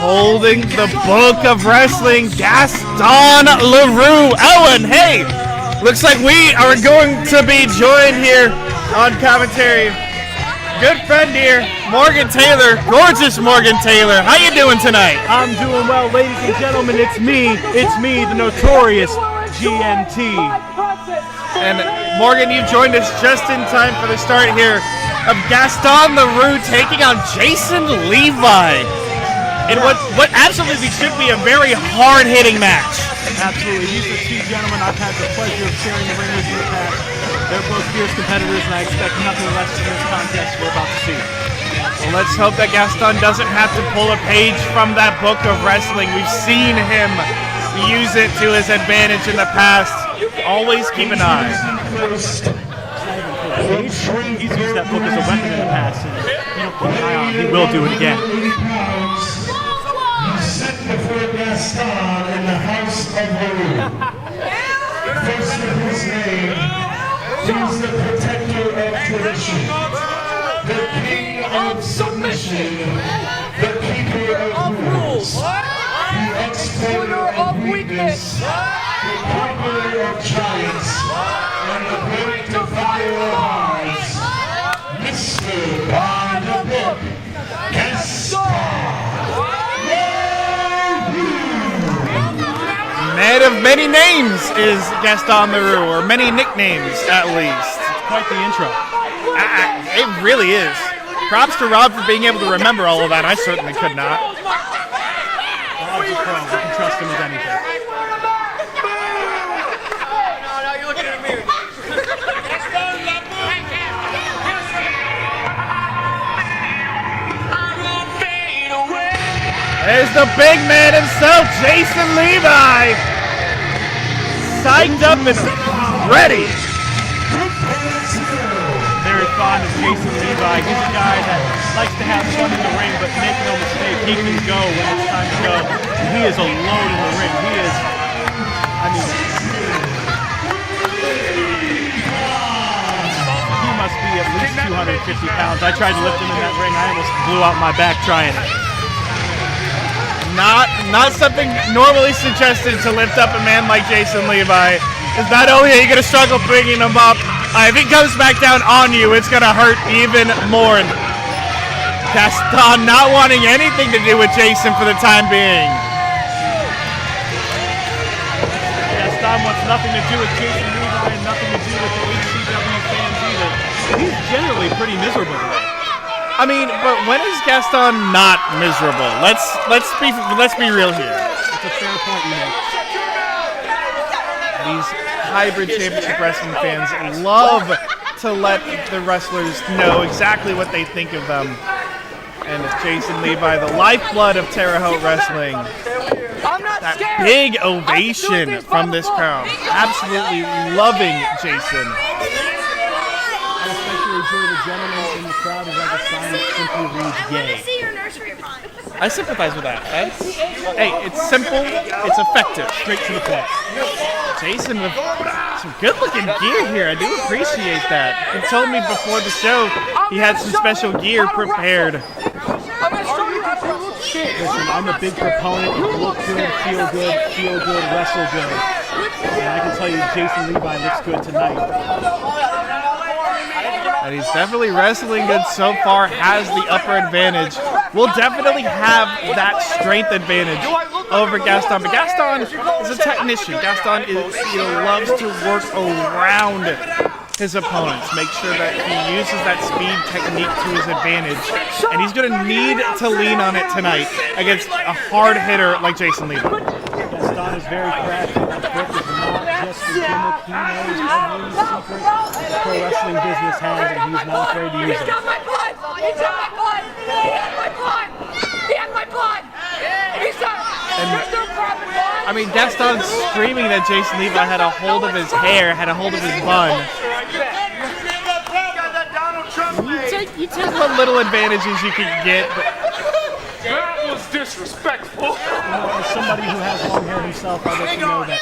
holding the book of wrestling, Gaston LaRue. Owen, hey, looks like we are going to be joined here on commentary. Good friend here, Morgan Taylor, gorgeous Morgan Taylor. How you doing tonight? I'm doing well, ladies and gentlemen. It's me, the notorious GNT. And Morgan, you joined us just in time for the start here of Gaston LaRue taking on Jason Levi in what absolutely should be a very hard-hitting match. Absolutely. These are two gentlemen I've had the pleasure of sharing the ring with in the past. They're both fierce competitors, and I expect nothing less from this contest we're about to see. Well, let's hope that Gaston doesn't have to pull a page from that book of wrestling. We've seen him use it to his advantage in the past. Always keep an eye. He's used that book as a weapon in the past, and you don't put an eye on him, he will do it again. Set before Gaston in the house of LaRue. First of his name, he's the protector of tradition, the king of submission, the keeper of rules, the exploiter of weakness, the conqueror of giants, and the great defier of odds, Mr. By the Book, Gaston. Man of many names is Gaston LaRue, or many nicknames at least. It's quite the intro. It really is. Props to Rob for being able to remember all of that. I certainly could not. Rob's a pro. You can trust him with anything. No, you're looking at a mirror. There's the big man himself, Jason Levi. Psyched up and ready. Very fond of Jason Levi. He's a guy that likes to have fun in the ring, but make no mistake, he can go when it's time to go. He is a load in the ring. He is, he must be at least 250 pounds. I tried to lift him in that ring. I almost blew out my back trying it. Not something normally suggested to lift up a man like Jason Levi. Is not only are you going to struggle bringing him up, if he comes back down on you, it's going to hurt even more. Gaston not wanting anything to do with Jason for the time being. Gaston wants nothing to do with Jason Levi and nothing to do with the HCW fans either. He's generally pretty miserable today. I mean, but when is Gaston not miserable? Let's be real here. It's a fair point you make. These hybrid championship wrestling fans love to let the wrestlers know exactly what they think of them. And Jason Levi, the lifeblood of Terre Haute Wrestling. That big ovation from this crowd. Absolutely loving Jason. I especially enjoy the gentleman in the crowd who has a sign that simply reads gay. I sympathize with that. Hey, it's simple, it's effective. Straight to the point. Jason with some good-looking gear here. I do appreciate that. He told me before the show he had some special gear prepared. Listen, I'm a big proponent of look good, feel good, wrestle good. And I can tell you Jason Levi looks good tonight. And he's definitely wrestling good so far, has the upper advantage. Will definitely have that strength advantage over Gaston. But Gaston is a technician. Gaston loves to work around his opponents, make sure that he uses that speed technique to his advantage. And he's going to need to lean on it tonight against a hard hitter like Jason Levi. Gaston is very crafty. That book is not just a gimmick. He knows every secret the pro wrestling business has, and he's not afraid to use it. He took my blood! He took my blood! He had my blood! He had my blood! He's I mean, Gaston's screaming that Jason Levi had a hold of his hair, had a hold of his bun. You take what little advantages you can get. But That was disrespectful. As somebody who has long hair himself, I let you know that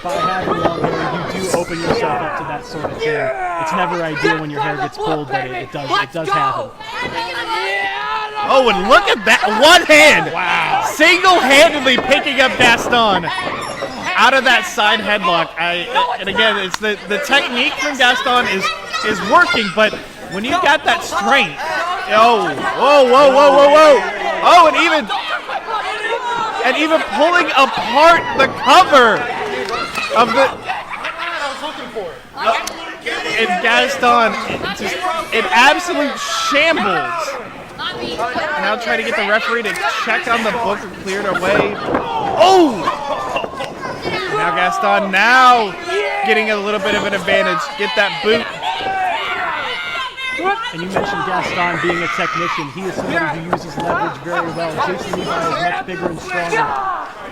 by having long hair, you do open yourself up to that sort of thing. It's never ideal when your hair gets pulled, but it does happen. oh, and look at that. One hand. Wow. single-handedly picking up Gaston out of that side headlock. And again, it's the technique from Gaston is working, but when you've got that strength, whoa. Oh, and even pulling apart the cover of the. And Gaston just in absolute shambles. Now trying to get the referee to check on the book and clear it away. Oh! Now Gaston getting a little bit of an advantage. Get that boot. And you mentioned Gaston being a technician. He is somebody who uses leverage very well. Jason Levi is much bigger and stronger.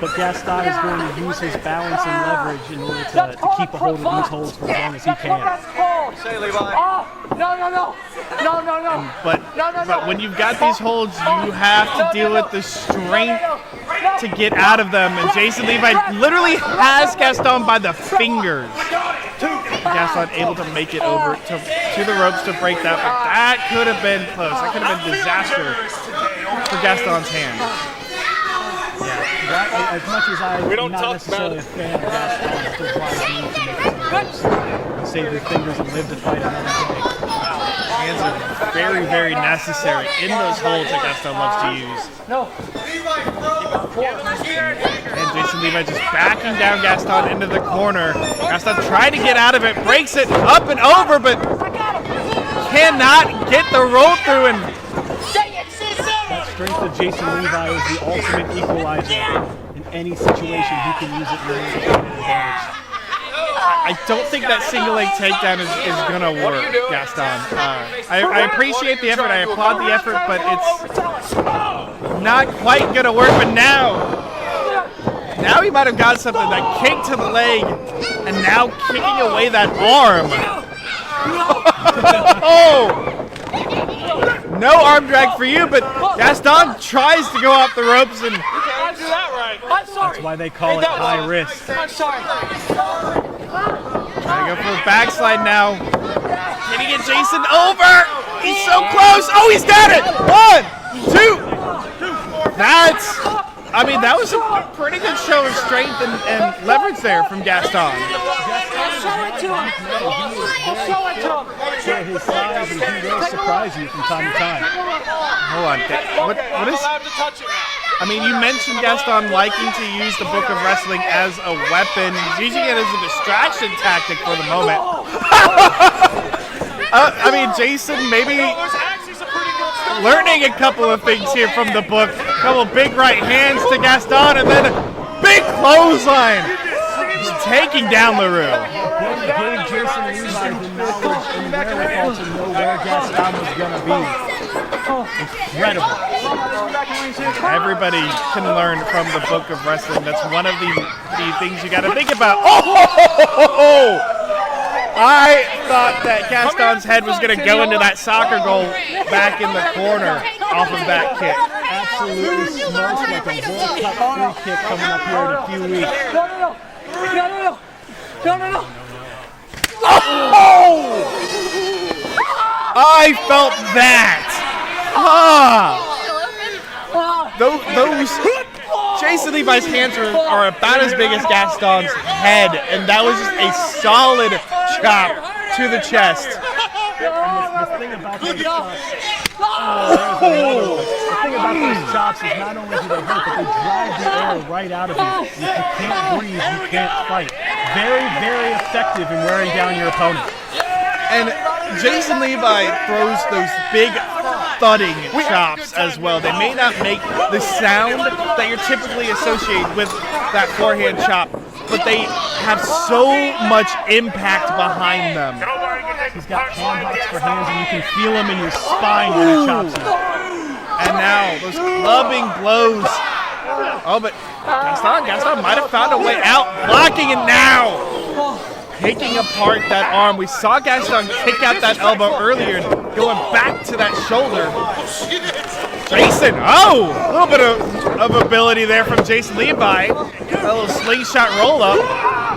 But Gaston is going to use his balance and leverage in order to keep a hold of these holds for as long as he can. Say, Levi. No. But when you've got these holds, you have to deal with the strength to get out of them. And Jason Levi literally has Gaston by the fingers. Gaston able to make it over to the ropes to break that, but that could have been close. That could have been disaster for Gaston's hand. Yeah, as much as I'm not necessarily a fan of Gaston, I still want to make it close and save your fingers and live to fight another day. Hands are very, very necessary in those holds that Gaston loves to use. And Jason Levi just backing down Gaston into the corner. Gaston trying to get out of it, breaks it up and over, but cannot get the roll through. And that strength of Jason Levi is the ultimate equalizer. In any situation, he can use it in order to gain an advantage. I don't think that single leg takedown is going to work, Gaston. I appreciate the effort. I applaud the effort, but it's not quite going to work. But now he might have got something. That kick to the leg, and now kicking away that arm. Oh! No arm drag for you, but Gaston tries to go off the ropes, and that's why they call it high risk. I'm sorry. Trying to go for a backslide now. Can he get Jason over? He's so close. Oh, he's got it. 1, 2. That was a pretty good show of strength and leverage there from Gaston. Show it to him. For his size, and he will surprise you from time to time. Hold on. What is? I mean, you mentioned Gaston liking to use the Book of Wrestling as a weapon. He's using it as a distraction tactic for the moment. Jason maybe learning a couple of things here from the book. A couple big right hands to Gaston, and then a big clothesline. Just taking down LaRue. Gave Jason Levi the knowledge and wherewithal to know where Gaston was going to be. Incredible. Everybody can learn from the Book of Wrestling. That's one of the things you got to think about. Oh! I thought that Gaston's head was going to go into that soccer goal back in the corner off of that kick. Absolutely smokes like a World Cup free kick coming up here in a few weeks. No. Oh! I felt that. Those Jason Levi's hands are about as big as Gaston's head, and that was just a solid chop to the chest. The thing about those chops is not only do they hurt, but they drive the air right out of you. If you can't breathe, you can't fight. Very, very effective in wearing down your opponent. And Jason Levi throws those big thudding chops as well. They may not make the sound that you're typically associated with that forehand chop, but they have so much impact behind them. He's got hand hooks for hands, and you can feel them in your spine when he chops you. And now those clubbing blows. Oh, but Gaston might have found a way out, blocking it now. Taking apart that arm. We saw Gaston kick out that elbow earlier, going back to that shoulder. Jason, a little bit of ability there from Jason Levi. A little slingshot roll up.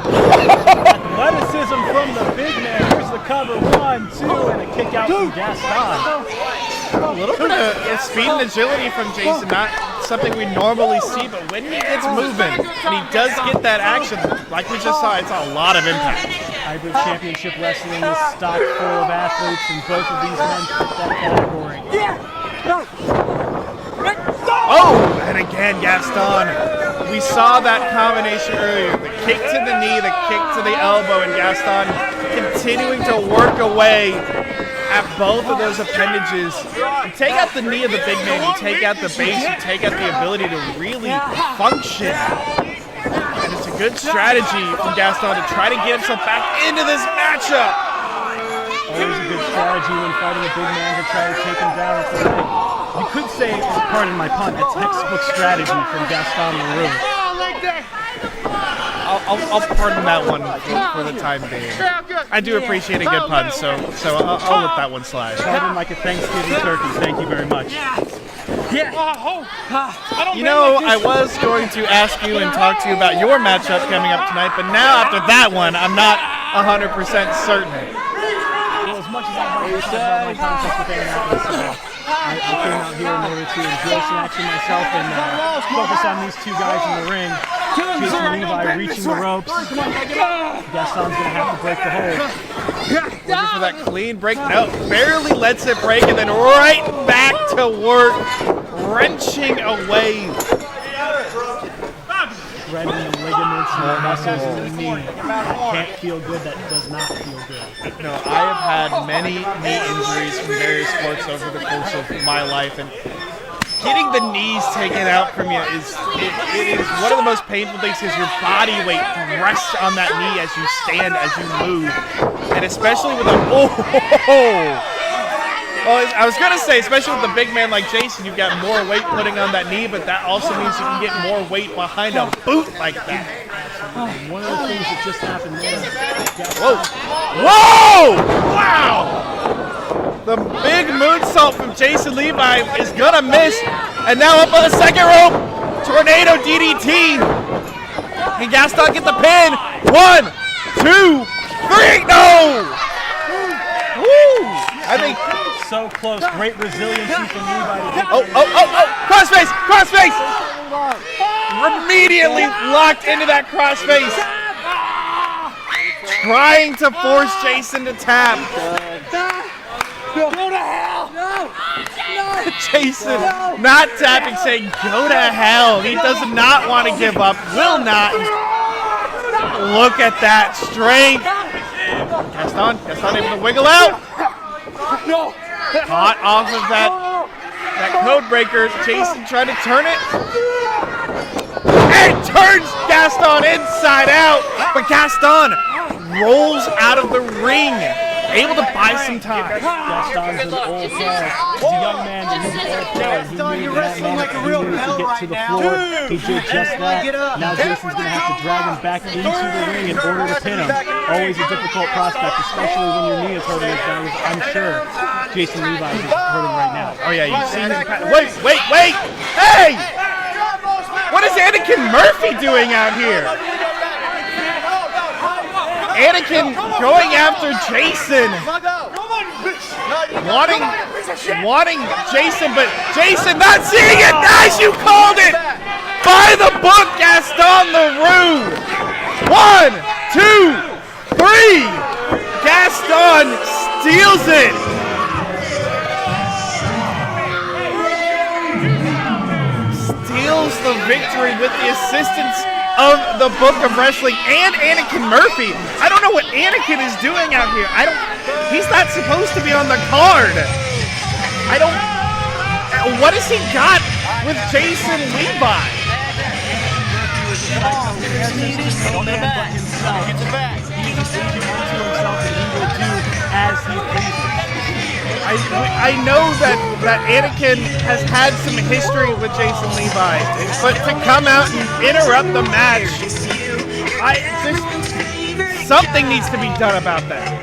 Athleticism from the big man. Here's the cover. 1, 2, and a kick out from Gaston. A little bit of speed and agility from Jason, not something we normally see, but when he gets moving and he does get that action, like we just saw, it's a lot of impact. Hybrid Championship Wrestling is stocked full of athletes, and both of these men fit that category. Oh, and again, Gaston. We saw that combination earlier. The kick to the knee, the kick to the elbow, and Gaston continuing to work away at both of those appendages. You take out the knee of the big man, you take out the base, you take out the ability to really function. And it's a good strategy from Gaston to try to get himself back into this matchup. Always a good strategy when fighting a big man to try to take him down. It's like, you could say, pardon my pun, a textbook strategy from Gaston LaRue. I'll pardon that one for the time being. I do appreciate a good pun, so I'll let that one slide. Pardon like a Thanksgiving turkey. Thank you very much. You know, I was going to ask you and talk to you about your matchup coming up tonight, but now after that one, I'm not 100% certain. Well, as much as I'd like to talk about my contest with Aaron, I came out here in order to enjoy some action myself and focus on these two guys in the ring. Jason Levi reaching the ropes. Gaston's going to have to break the hold. Looking for that clean break. No, barely lets it break, and then right back to work, wrenching away. Threading the ligaments and the muscles in the knee. That can't feel good. That does not feel good. No, I have had many knee injuries from various sports over the course of my life, and getting the knees taken out from you is one of the most painful things, because your body weight rests on that knee as you stand, as you move, and especially with well, I was gonna say, especially with a big man like Jason, you've got more weight putting on that knee, but that also means you can get more weight behind a boot like that. One of the things that just happened there. Whoa! Whoa! Wow! The big moonsault from Jason Levi is gonna miss, and now up on the second rope, tornado DDT. Can Gaston get the pin? 1, 2, 3, no! Woo! I think. So close, great resiliency from Levi to get crossface, crossface! Immediately locked into that crossface. Trying to force Jason to tap. Go to hell! No! Jason not tapping, saying go to hell. He does not want to give up, will not. Look at that strength. Gaston able to wiggle out. No! Caught off of that code breaker. Jason trying to turn it. And turns Gaston inside out. But Gaston rolls out of the ring, able to buy some time. Gaston's an old guy. He's a young man, but he's an old guy. He knew that man to get to the floor. He did just that. Now Jason's going to have to drag him back into the ring in order to pin him. Always a difficult prospect, especially when your knee is hurting as bad as I'm sure Jason Levi is hurting right now. Oh yeah, you've seen him. Wait! Hey! What is Anakin Murphy doing out here? Anakin going after Jason. Wanting Jason, but Jason not seeing it. Nice, you called it! By the book, Gaston LaRue. 1, 2, 3. Gaston steals it. Steals the victory with the assistance of the Book of Wrestling and Anakin Murphy. I don't know what Anakin is doing out here. He's not supposed to be on the card. What has he got with Jason Levi? I know that Anakin has had some history with Jason Levi, but to come out and interrupt the match, something needs to be done about that.